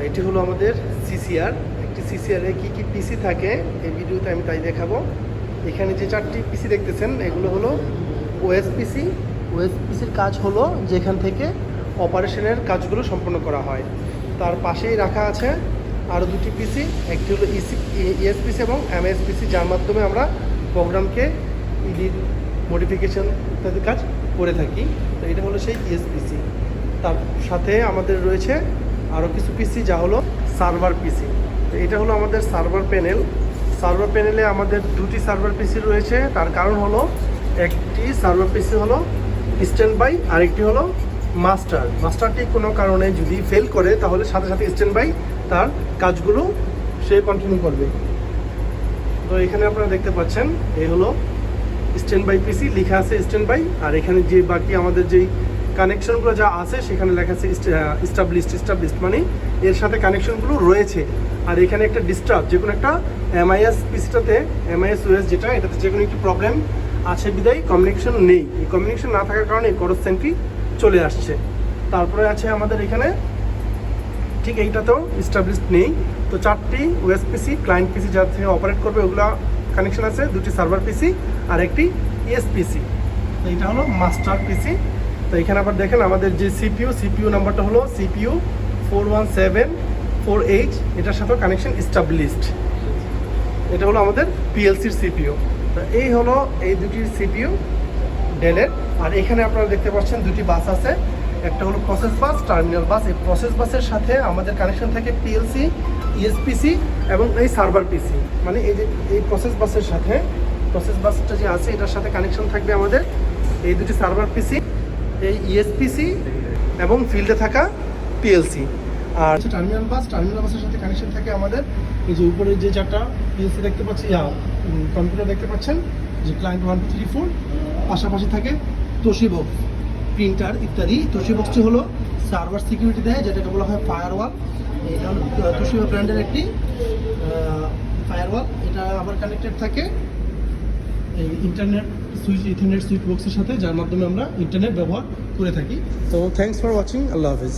এটি হলো আমাদের সিসিআর। একটি সিসিআর এ কী পিসি থাকে এই ভিডিওতে আমি তাই দেখাবো। এখানে যে 4টি পিসি দেখতেছেন এগুলো হলো ওএস পিসি। ওএস পিসির কাজ হলো যেখান থেকে অপারেশনের কাজগুলো সম্পন্ন করা হয়। তার পাশেই রাখা আছে আরও 2টি পিসি, একটি হলো ইএসপিসি এবং এমএসপিসি, যার মাধ্যমে আমরা প্রোগ্রামকে এডিট মডিফিকেশন ইত্যাদি কাজ করে থাকি। তো এটা হলো সেই ইএসপিসি। তার সাথে আমাদের রয়েছে আরও কিছু পিসি যা হলো সার্ভার পিসি। তো এটা হলো আমাদের সার্ভার প্যানেল। সার্ভার প্যানেলে আমাদের 2টি সার্ভার পিসি রয়েছে। তার কারণ হলো একটি সার্ভার পিসি হলো স্ট্যান্ড বাই, আরেকটি হলো মাস্টার। মাস্টারটি কোনো কারণে যদি ফেল করে তাহলে সাথে সাথে স্ট্যান্ড বাই তার কাজগুলো সে কন্টিনিউ করবে। তো এখানে আপনারা দেখতে পাচ্ছেন এই হলো স্ট্যান্ড বাই পিসি, লেখা আছে স্ট্যান্ড বাই। আর এখানে যে বাকি আমাদের যেই কানেকশনগুলো যা আছে সেখানে লেখা আছে স্টাবলিশড, মানে এর সাথে কানেকশনগুলো রয়েছে। আর এখানে একটা ডিস্টার্ব, যে কোনো একটা এমআইএস পিসিটাতে, এমআইএস ওএস যেটা, এটাতে যে কোনো একটি প্রবলেম আছে বিদায় কমিউনিকেশন নেই। এই কমিউনিকেশন না থাকার কারণে এই করস সাইনটি চলে আসছে। তারপরে আছে আমাদের এখানে ঠিক এইটাতেও স্টাবলিশড নেই। তো 4টি ওএস পিসি, ক্লায়েন্ট পিসি যার থেকে অপারেট করবে ওগুলো কানেকশন আছে, 2টি সার্ভার পিসি আর একটি ইএসপিসি। তো এটা হলো মাস্টার পিসি। তো এখানে আবার দেখেন আমাদের যে সিপিইউ নাম্বারটা হলো সিপিইউ 41748, এটার সাথেও কানেকশন স্টাবলিশড। এটা হলো আমাদের পিএলসির সিপিইউ। তো এই হলো এই 2টি সিপিইউ ডেলের। আর এখানে আপনারা দেখতে পাচ্ছেন 2টি বাস আছে, একটা হলো প্রসেস বাস, টার্মিনাল বাস। এই প্রসেস বাসের সাথে আমাদের কানেকশন থাকে পিএলসি, ইএসপিসি এবং এই সার্ভার পিসি। মানে এই যে এই প্রসেস বাসের সাথে, প্রসেস বাসটা যে আছে এটার সাথে কানেকশন থাকবে আমাদের এই 2টি সার্ভার পিসি, এই ইএসপিসি এবং ফিল্ডে থাকা পিএলসি। আর টার্মিনাল বাসের সাথে কানেকশন থাকে আমাদের এই যে উপরে যে 4টা পিএলসি দেখতে পাচ্ছি, কম্পিউটার দেখতে পাচ্ছেন, যে ক্লায়েন্ট 1 2 3 4, পাশাপাশি থাকে তোশিবা প্রিন্টার ইত্যাদি। তোশিবাটি হলো সার্ভার সিকিউরিটি দেয়, যেটাকে বলা হয় ফায়ারওয়াল। এটা হলো তোশিবা ব্র্যান্ডের একটি ফায়ারওয়াল। এটা আবার কানেক্টেড থাকে এই ইন্টারনেট সুইচ, ইথারনেট সুইচ বক্সের সাথে, যার মাধ্যমে আমরা ইন্টারনেট ব্যবহার করে থাকি। তো থ্যাংকস ফর ওয়াচিং, আল্লাহ হাফেজ।